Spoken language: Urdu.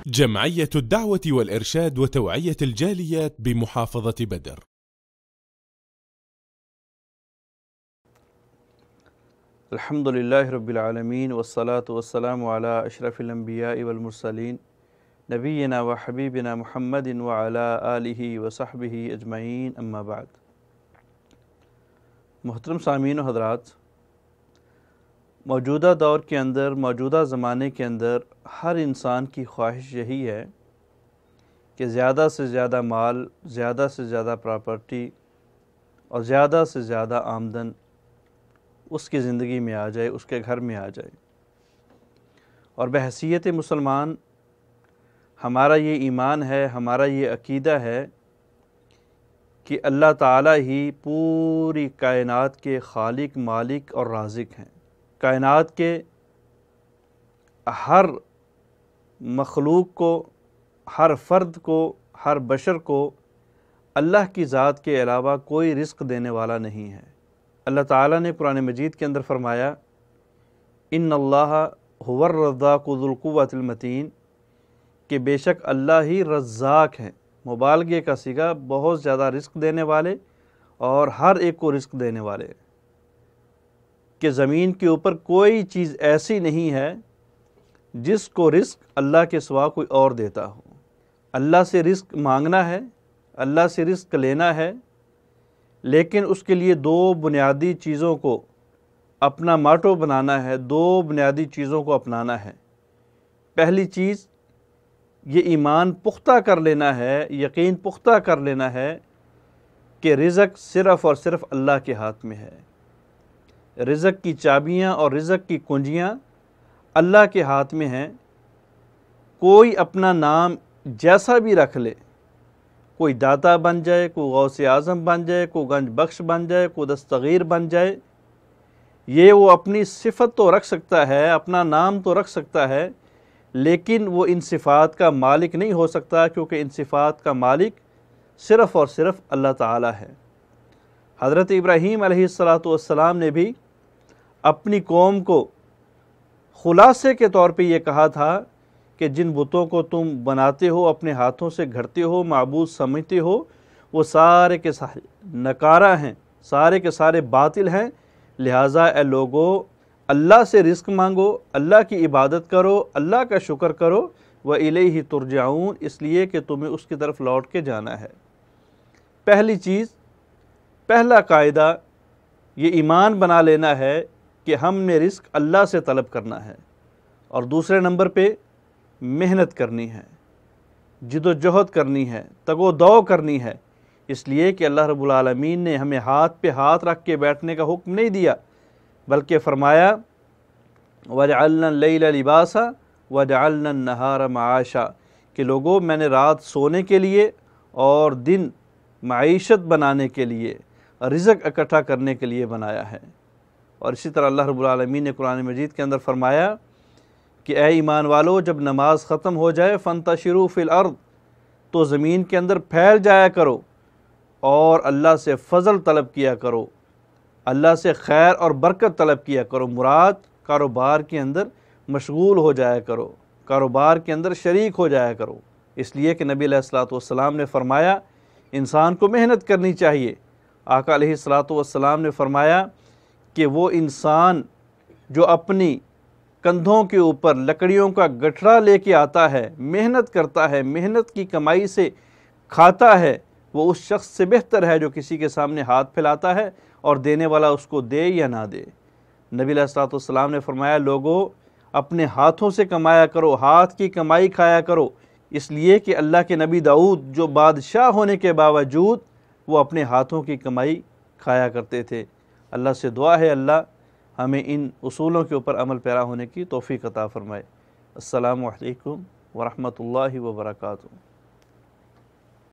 جمعية الدعوة والإرشاد وتوعية الجاليات بمحافظة بدر. الحمد لله رب العالمين والصلاة والسلام على أشرف الأنبياء والمرسلين نبينا وحبيبنا محمد وعلى آلہ وصحبہ اجمعین اما بعد۔ محترم سامعین و حضرات، موجودہ دور کے اندر، موجودہ زمانے کے اندر ہر انسان کی خواہش یہی ہے کہ زیادہ سے زیادہ مال، زیادہ سے زیادہ پراپرٹی اور زیادہ سے زیادہ آمدن اس کی زندگی میں آ جائے، اس کے گھر میں آ جائے۔ اور بحیثیت مسلمان ہمارا یہ ایمان ہے، ہمارا یہ عقیدہ ہے کہ اللہ تعالیٰ ہی پوری کائنات کے خالق، مالک اور رازق ہیں۔ کائنات کے ہر مخلوق کو، ہر فرد کو، ہر بشر کو اللہ کی ذات کے علاوہ کوئی رزق دینے والا نہیں ہے۔ اللہ تعالیٰ نے قرآن مجید کے اندر فرمایا، ان اللہ هو الرزاق ذو القوۃ المتین، کہ بے شک اللہ ہی رزاق ہیں، مبالغے کا صیغہ، بہت زیادہ رزق دینے والے اور ہر ایک کو رزق دینے والے، کہ زمین کے اوپر کوئی چیز ایسی نہیں ہے جس کو رزق اللہ کے سوا کوئی اور دیتا ہو۔ اللہ سے رزق مانگنا ہے، اللہ سے رزق لینا ہے، لیکن اس کے لیے دو بنیادی چیزوں کو اپنا ماٹو بنانا ہے، دو بنیادی چیزوں کو اپنانا ہے۔ پہلی چیز یہ ایمان پختہ کر لینا ہے، یقین پختہ کر لینا ہے کہ رزق صرف اور صرف اللہ کے ہاتھ میں ہے۔ رزق کی چابیاں اور رزق کی کنجیاں اللہ کے ہاتھ میں ہیں۔ کوئی اپنا نام جیسا بھی رکھ لے، کوئی داتا بن جائے، کوئی غوث اعظم بن جائے، کوئی گنج بخش بن جائے، کوئی دستگیر بن جائے، یہ وہ اپنی صفت تو رکھ سکتا ہے، اپنا نام تو رکھ سکتا ہے، لیکن وہ ان صفات کا مالک نہیں ہو سکتا، کیونکہ ان صفات کا مالک صرف اور صرف اللہ تعالیٰ ہے۔ حضرت ابراہیم علیہ السلام نے بھی اپنی قوم کو خلاصے کے طور پہ یہ کہا تھا کہ جن بتوں کو تم بناتے ہو، اپنے ہاتھوں سے گھڑتے ہو، معبود سمجھتے ہو، وہ سارے کے سارے نکارہ ہیں، سارے کے سارے باطل ہیں، لہٰذا اے لوگو اللہ سے رزق مانگو، اللہ کی عبادت کرو، اللہ کا شکر کرو، وَإِلَيْهِ تُرْجَعُونَ، اس لیے کہ تمہیں اس کی طرف لوٹ کے جانا ہے۔ پہلی چیز، پہلا قاعدہ یہ ایمان بنا لینا ہے کہ ہم نے رزق اللہ سے طلب کرنا ہے، اور دوسرے نمبر پہ محنت کرنی ہے، جد و جہد کرنی ہے، تگ و دو کرنی ہے، اس لیے کہ اللہ رب العالمین نے ہمیں ہاتھ پہ ہاتھ رکھ کے بیٹھنے کا حکم نہیں دیا، بلکہ فرمایا وَجَعَلْنَا اللَّيْلَ لِبَاسًا وَجَعَلْنَا النَّهَارَ مَعَاشًا، کہ لوگوں میں نے رات سونے کے لیے اور دن معیشت بنانے کے لیے، رزق اکٹھا کرنے کے لیے بنایا ہے۔ اور اسی طرح اللہ رب العالمین نے قرآن مجید کے اندر فرمایا کہ اے ایمان والو، جب نماز ختم ہو جائے فَانْتَشِرُوا فِي الْأَرْضِ، تو زمین کے اندر پھیل جایا کرو اور اللہ سے فضل طلب کیا کرو، اللہ سے خیر اور برکت طلب کیا کرو۔ مراد کاروبار کے اندر مشغول ہو جایا کرو، کاروبار کے اندر شریک ہو جایا کرو، اس لیے کہ نبی علیہ السلام نے فرمایا انسان کو محنت کرنی چاہیے۔ آقا علیہ السلام نے فرمایا کہ وہ انسان جو اپنی کندھوں کے اوپر لکڑیوں کا گٹھڑا لے کے آتا ہے، محنت کرتا ہے، محنت کی کمائی سے کھاتا ہے، وہ اس شخص سے بہتر ہے جو کسی کے سامنے ہاتھ پھیلاتا ہے اور دینے والا اس کو دے یا نہ دے۔ نبی علیہ السلام نے فرمایا لوگوں اپنے ہاتھوں سے کمایا کرو، ہاتھ کی کمائی کھایا کرو، اس لیے کہ اللہ کے نبی داؤد جو بادشاہ ہونے کے باوجود وہ اپنے ہاتھوں کی کمائی کھایا کرتے تھے۔ اللہ سے دعا ہے اللہ ہمیں ان اصولوں کے اوپر عمل پیرا ہونے کی توفیق عطا فرمائے۔ السلام علیکم ورحمۃ اللہ وبرکاتہ۔